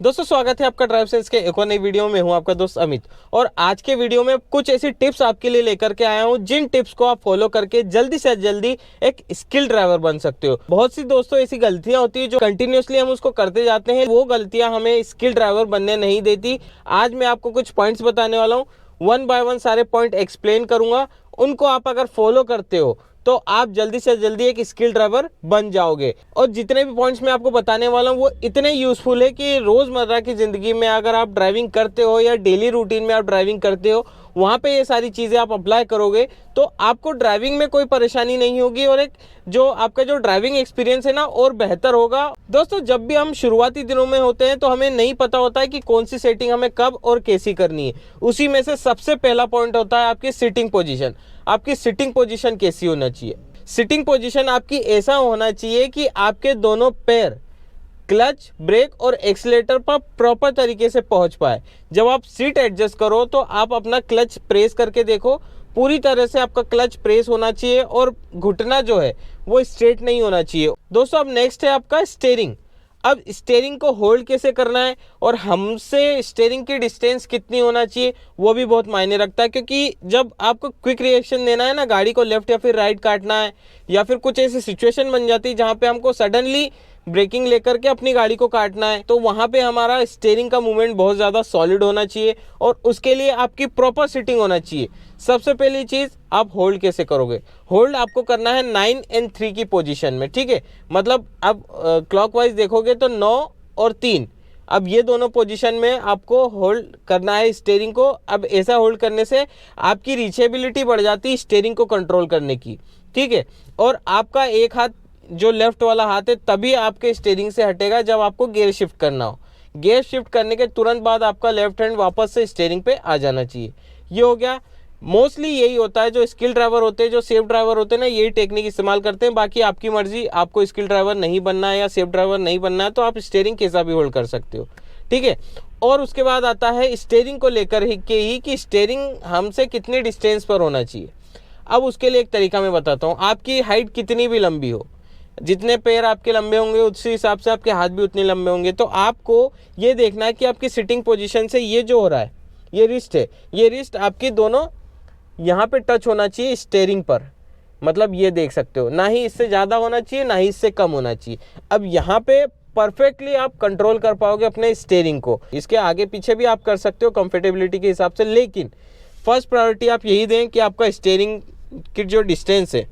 दोस्तों स्वागत है आपका ड्राइव सेंस के एक और नई वीडियो में। हूं आपका दोस्त अमित और आज के वीडियो में कुछ ऐसी टिप्स आपके लिए लेकर के आया हूं जिन टिप्स को आप फॉलो करके जल्दी से जल्दी एक स्किल ड्राइवर बन सकते हो। बहुत सी दोस्तों ऐसी गलतियां होती है जो कंटिन्यूअसली हम उसको करते जाते हैं, वो गलतियां हमें स्किल ड्राइवर बनने नहीं देती। आज मैं आपको कुछ पॉइंट्स बताने वाला हूँ, वन बाय वन सारे पॉइंट एक्सप्लेन करूंगा। उनको आप अगर फॉलो करते हो तो आप जल्दी से जल्दी एक स्किल ड्राइवर बन जाओगे। और जितने भी पॉइंट्स मैं आपको बताने वाला हूँ वो इतने यूजफुल है कि रोजमर्रा की जिंदगी में अगर आप ड्राइविंग करते हो या डेली रूटीन में आप ड्राइविंग करते हो, वहाँ पे ये सारी चीज़ें आप अप्लाई करोगे तो आपको ड्राइविंग में कोई परेशानी नहीं होगी और एक जो आपका जो ड्राइविंग एक्सपीरियंस है ना और बेहतर होगा। दोस्तों जब भी हम शुरुआती दिनों में होते हैं तो हमें नहीं पता होता है कि कौन सी सेटिंग हमें कब और कैसी करनी है। उसी में से सबसे पहला पॉइंट होता है आपकी सिटिंग पोजीशन। आपकी सिटिंग पोजीशन कैसी होना चाहिए? सिटिंग पोजीशन आपकी ऐसा होना चाहिए कि आपके दोनों पैर क्लच, ब्रेक और एक्सीलेटर पर प्रॉपर तरीके से पहुंच पाए। जब आप सीट एडजस्ट करो तो आप अपना क्लच प्रेस करके देखो, पूरी तरह से आपका क्लच प्रेस होना चाहिए और घुटना जो है वो स्ट्रेट नहीं होना चाहिए। दोस्तों अब नेक्स्ट है आपका स्टीयरिंग। अब स्टीयरिंग को होल्ड कैसे करना है और हमसे स्टीयरिंग की डिस्टेंस कितनी होना चाहिए वो भी बहुत मायने रखता है, क्योंकि जब आपको क्विक रिएक्शन देना है ना, गाड़ी को लेफ्ट या फिर राइट काटना है या फिर कुछ ऐसी सिचुएशन बन जाती है जहाँ पे हमको सडनली ब्रेकिंग लेकर के अपनी गाड़ी को काटना है, तो वहाँ पे हमारा स्टीयरिंग का मूवमेंट बहुत ज़्यादा सॉलिड होना चाहिए और उसके लिए आपकी प्रॉपर सिटिंग होना चाहिए। सबसे पहली चीज़, आप होल्ड कैसे करोगे? होल्ड आपको करना है 9 और 3 की पोजीशन में, ठीक है। मतलब अब क्लॉकवाइज देखोगे तो 9 और 3, अब ये दोनों पोजीशन में आपको होल्ड करना है स्टीयरिंग को। अब ऐसा होल्ड करने से आपकी रीचेबिलिटी बढ़ जाती है स्टीयरिंग को कंट्रोल करने की, ठीक है। और आपका एक हाथ जो लेफ्ट वाला हाथ है तभी आपके स्टीयरिंग से हटेगा जब आपको गियर शिफ्ट करना हो। गियर शिफ्ट करने के तुरंत बाद आपका लेफ्ट हैंड वापस से स्टीयरिंग पे आ जाना चाहिए। ये हो गया। मोस्टली यही होता है, जो स्किल ड्राइवर होते हैं, जो सेफ ड्राइवर होते हैं ना, यही टेक्निक इस्तेमाल करते हैं। बाकी आपकी मर्जी, आपको स्किल ड्राइवर नहीं बनना है या सेफ ड्राइवर नहीं बनना है तो आप स्टीयरिंग कैसा भी होल्ड कर सकते हो, ठीक है। और उसके बाद आता है स्टीयरिंग को लेकर ही कि स्टीयरिंग हमसे कितनी डिस्टेंस पर होना चाहिए। अब उसके लिए एक तरीका मैं बताता हूँ। आपकी हाइट कितनी भी लंबी हो, जितने पैर आपके लंबे होंगे उसी हिसाब से आपके हाथ भी उतने लंबे होंगे। तो आपको ये देखना है कि आपकी सिटिंग पोजीशन से ये जो हो रहा है, ये रिस्ट है, ये रिस्ट आपकी दोनों यहाँ पे टच होना चाहिए स्टीयरिंग पर। मतलब ये देख सकते हो, ना ही इससे ज़्यादा होना चाहिए ना ही इससे कम होना चाहिए। अब यहाँ पे परफेक्टली आप कंट्रोल कर पाओगे अपने स्टीयरिंग को। इसके आगे पीछे भी आप कर सकते हो कंफर्टेबिलिटी के हिसाब से, लेकिन फर्स्ट प्रायोरिटी आप यही दें कि आपका स्टीयरिंग की जो डिस्टेंस है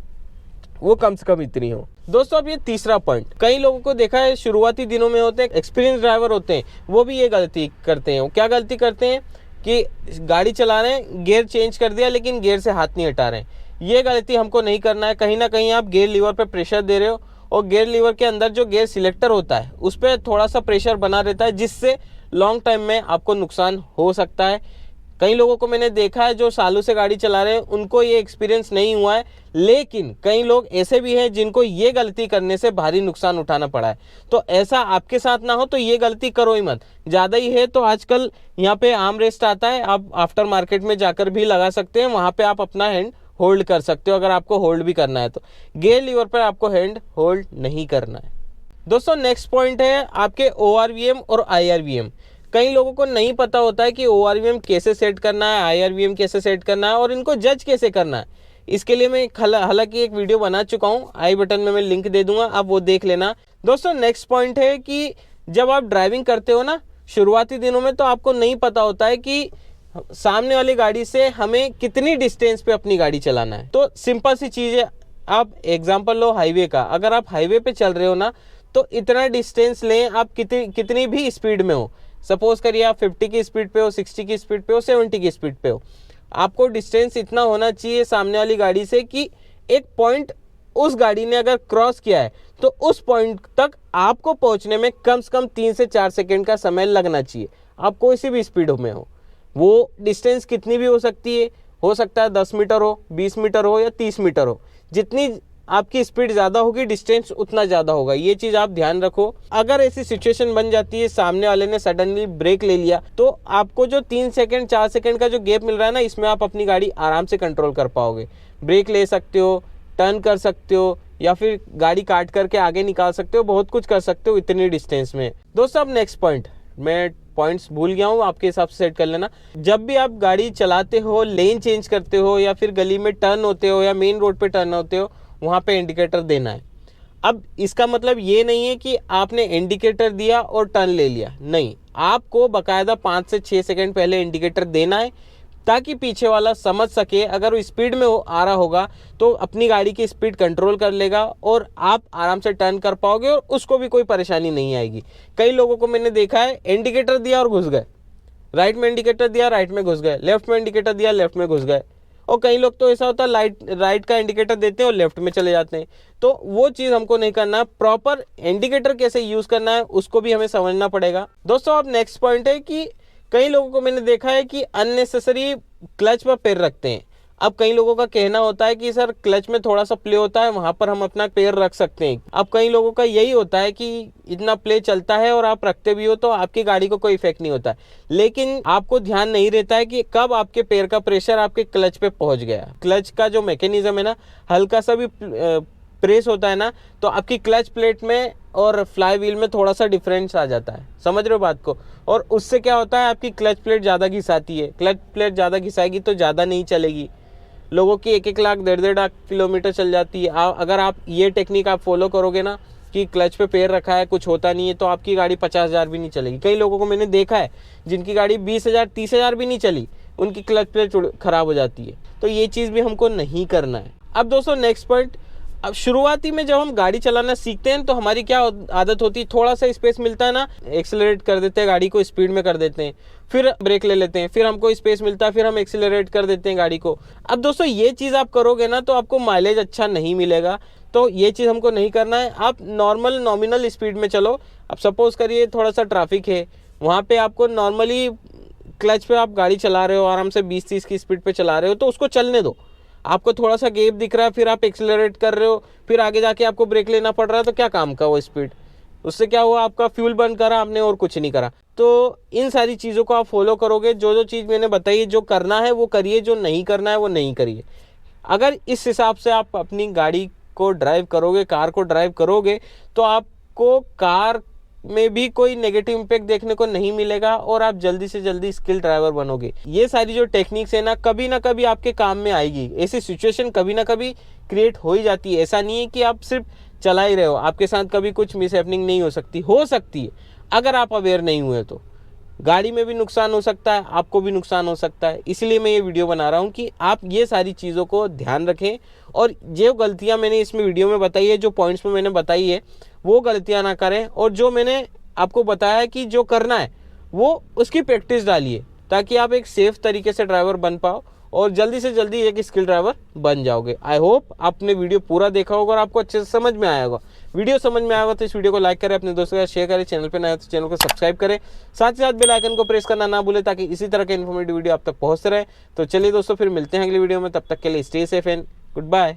वो कम से कम इतनी हो। दोस्तों अब ये तीसरा पॉइंट, कई लोगों को देखा है शुरुआती दिनों में होते हैं, एक्सपीरियंस ड्राइवर होते हैं, वो भी ये गलती करते हैं। वो क्या गलती करते हैं कि गाड़ी चला रहे हैं, गियर चेंज कर दिया लेकिन गियर से हाथ नहीं हटा रहे हैं। ये गलती हमको नहीं करना है। कहीं ना कहीं आप गियर लीवर पे प्रेशर दे रहे हो और गियर लीवर के अंदर जो गियर सिलेक्टर होता है उस पर थोड़ा सा प्रेशर बना रहता है, जिससे लॉन्ग टाइम में आपको नुकसान हो सकता है। कई लोगों को मैंने देखा है जो सालों से गाड़ी चला रहे हैं, उनको ये एक्सपीरियंस नहीं हुआ है, लेकिन कई लोग ऐसे भी हैं जिनको ये गलती करने से भारी नुकसान उठाना पड़ा है। तो ऐसा आपके साथ ना हो तो ये गलती करो ही मत। ज़्यादा ही है तो आजकल यहाँ पे आर्म रेस्ट आता है, आप आफ्टर मार्केट में जाकर भी लगा सकते हैं, वहाँ पे आप अपना हैंड होल्ड कर सकते हो अगर आपको होल्ड भी करना है तो। गियर लीवर पर आपको हैंड होल्ड नहीं करना है। दोस्तों नेक्स्ट पॉइंट है आपके ORVM और IRVM। कई लोगों को नहीं पता होता है कि ORVM कैसे सेट करना है, IRVM कैसे सेट करना है और इनको जज कैसे करना है। इसके लिए मैं हालांकि एक वीडियो बना चुका हूँ, आई बटन में मैं लिंक दे दूंगा, आप वो देख लेना। दोस्तों नेक्स्ट पॉइंट है कि जब आप ड्राइविंग करते हो ना शुरुआती दिनों में, तो आपको नहीं पता होता है कि सामने वाली गाड़ी से हमें कितनी डिस्टेंस पे अपनी गाड़ी चलाना है। तो सिंपल सी चीज़ है, आप एग्जाम्पल लो हाईवे का। अगर आप हाईवे पे चल रहे हो ना तो इतना डिस्टेंस लें, आप कितनी भी स्पीड में हो। सपोज करिए आप 50 की स्पीड पे हो, 60 की स्पीड पे हो, 70 की स्पीड पे हो, आपको डिस्टेंस इतना होना चाहिए सामने वाली गाड़ी से कि एक पॉइंट उस गाड़ी ने अगर क्रॉस किया है तो उस पॉइंट तक आपको पहुंचने में कम से कम 3 से 4 सेकंड का समय लगना चाहिए। आप कोई सी भी स्पीड में हो, वो डिस्टेंस कितनी भी हो सकती है, हो सकता है 10 मीटर हो, 20 मीटर हो या 30 मीटर हो। जितनी आपकी स्पीड ज़्यादा होगी डिस्टेंस उतना ज़्यादा होगा, ये चीज़ आप ध्यान रखो। अगर ऐसी सिचुएशन बन जाती है सामने वाले ने सडनली ब्रेक ले लिया तो आपको जो 3 सेकंड 4 सेकंड का जो गैप मिल रहा है ना, इसमें आप अपनी गाड़ी आराम से कंट्रोल कर पाओगे। ब्रेक ले सकते हो, टर्न कर सकते हो या फिर गाड़ी काट करके आगे निकाल सकते हो, बहुत कुछ कर सकते हो इतनी डिस्टेंस में। दोस्तों अब नेक्स्ट पॉइंट, मैं पॉइंट्स भूल गया हूँ, आपके हिसाब से सेट कर लेना। जब भी आप गाड़ी चलाते हो, लेन चेंज करते हो या फिर गली में टर्न होते हो या मेन रोड पे टर्न होते हो, वहाँ पे इंडिकेटर देना है। अब इसका मतलब ये नहीं है कि आपने इंडिकेटर दिया और टर्न ले लिया, नहीं, आपको बाकायदा 5 से 6 सेकंड पहले इंडिकेटर देना है ताकि पीछे वाला समझ सके। अगर वो स्पीड में आ रहा होगा तो अपनी गाड़ी की स्पीड कंट्रोल कर लेगा और आप आराम से टर्न कर पाओगे और उसको भी कोई परेशानी नहीं आएगी। कई लोगों को मैंने देखा है, इंडिकेटर दिया और घुस गए, राइट में इंडिकेटर दिया राइट में घुस गए, लेफ्ट में इंडिकेटर दिया लेफ्ट में घुस गए। और कई लोग तो ऐसा होता है राइट का इंडिकेटर देते हैं और लेफ्ट में चले जाते हैं। तो वो चीज़ हमको नहीं करना। प्रॉपर इंडिकेटर कैसे यूज़ करना है उसको भी हमें समझना पड़ेगा। दोस्तों अब नेक्स्ट पॉइंट है कि कई लोगों को मैंने देखा है कि अननेसेसरी क्लच पर पैर रखते हैं। अब कई लोगों का कहना होता है कि सर क्लच में थोड़ा सा प्ले होता है, वहां पर हम अपना पैर रख सकते हैं। अब कई लोगों का यही होता है कि इतना प्ले चलता है और आप रखते भी हो तो आपकी गाड़ी को कोई इफेक्ट नहीं होता है, लेकिन आपको ध्यान नहीं रहता है कि कब आपके पैर का प्रेशर आपके क्लच पे पहुंच गया। क्लच का जो मैकेनिज्म है ना, हल्का सा भी प्रेस होता है ना तो आपकी क्लच प्लेट में और फ्लाई व्हील में थोड़ा सा डिफरेंस आ जाता है, समझ रहे हो बात को। और उससे क्या होता है, आपकी क्लच प्लेट ज़्यादा घिसाती है। क्लच प्लेट ज़्यादा घिसाएगी तो ज़्यादा नहीं चलेगी। लोगों की 1-1 लाख 1.5 लाख किलोमीटर चल जाती है। अगर आप ये टेक्निक आप फॉलो करोगे ना कि क्लच पे पैर रखा है कुछ होता नहीं है, तो आपकी गाड़ी 50,000 भी नहीं चलेगी। कई लोगों को मैंने देखा है जिनकी गाड़ी 20,000 30,000 भी नहीं चली, उनकी क्लच प्लेट खराब हो जाती है। तो ये चीज़ भी हमको नहीं करना है। अब दोस्तों नेक्स्ट पॉइंट, अब शुरुआती में जब हम गाड़ी चलाना सीखते हैं तो हमारी क्या आदत होती है, थोड़ा सा स्पेस मिलता है ना, एक्सेलरेट कर देते हैं गाड़ी को, स्पीड में कर देते हैं, फिर ब्रेक ले लेते हैं, फिर हमको स्पेस मिलता है, फिर हम एक्सेलरेट कर देते हैं गाड़ी को। अब दोस्तों ये चीज़ आप करोगे ना तो आपको माइलेज अच्छा नहीं मिलेगा। तो ये चीज़ हमको नहीं करना है। आप नॉर्मल नॉमिनल स्पीड में चलो। अब सपोज करिए थोड़ा सा ट्रैफिक है, वहाँ पे आपको नॉर्मली क्लच पे आप गाड़ी चला रहे हो, आराम से 20-30 की स्पीड पे चला रहे हो, तो उसको चलने दो। आपको थोड़ा सा गैप दिख रहा है, फिर आप एक्सेलरेट कर रहे हो, फिर आगे जाके आपको ब्रेक लेना पड़ रहा है, तो क्या काम का वो स्पीड, उससे क्या हुआ, आपका फ्यूल बर्न करा आपने और कुछ नहीं करा। तो इन सारी चीज़ों को आप फॉलो करोगे। जो जो चीज़ मैंने बताई, जो करना है वो करिए, जो नहीं करना है वो नहीं करिए। अगर इस हिसाब से आप अपनी गाड़ी को ड्राइव करोगे, कार को ड्राइव करोगे, तो आपको कार में भी कोई नेगेटिव इम्पैक्ट देखने को नहीं मिलेगा और आप जल्दी से जल्दी स्किल ड्राइवर बनोगे। ये सारी जो टेक्निक्स है ना कभी आपके काम में आएगी। ऐसी सिचुएशन कभी ना कभी क्रिएट हो ही जाती है। ऐसा नहीं है कि आप सिर्फ चला ही रहे हो, आपके साथ कभी कुछ मिसहैपनिंग नहीं हो सकती है। अगर आप अवेयर नहीं हुए तो गाड़ी में भी नुकसान हो सकता है, आपको भी नुकसान हो सकता है। इसलिए मैं ये वीडियो बना रहा हूँ कि आप ये सारी चीज़ों को ध्यान रखें और जो गलतियाँ मैंने इसमें वीडियो में बताई है, जो पॉइंट्स में मैंने बताई है, वो गलतियाँ ना करें। और जो मैंने आपको बताया कि जो करना है वो उसकी प्रैक्टिस डालिए ताकि आप एक सेफ तरीके से ड्राइवर बन पाओ और जल्दी से जल्दी एक स्किल ड्राइवर बन जाओगे। आई होप आपने वीडियो पूरा देखा होगा और आपको अच्छे से समझ में आया होगा। वीडियो समझ में आया होगा तो इस वीडियो को लाइक करें, अपने दोस्तों के साथ शेयर करें, चैनल पर नया हो तो चैनल को सब्सक्राइब करें, साथ ही साथ बेल आइकन को प्रेस करना ना भूलें ताकि इसी तरह के इन्फॉर्मेटिव वीडियो आप तक पहुंचते रहे। तो चलिए दोस्तों, फिर मिलते हैं अगली वीडियो में, तब तक के लिए stay safe and good bye.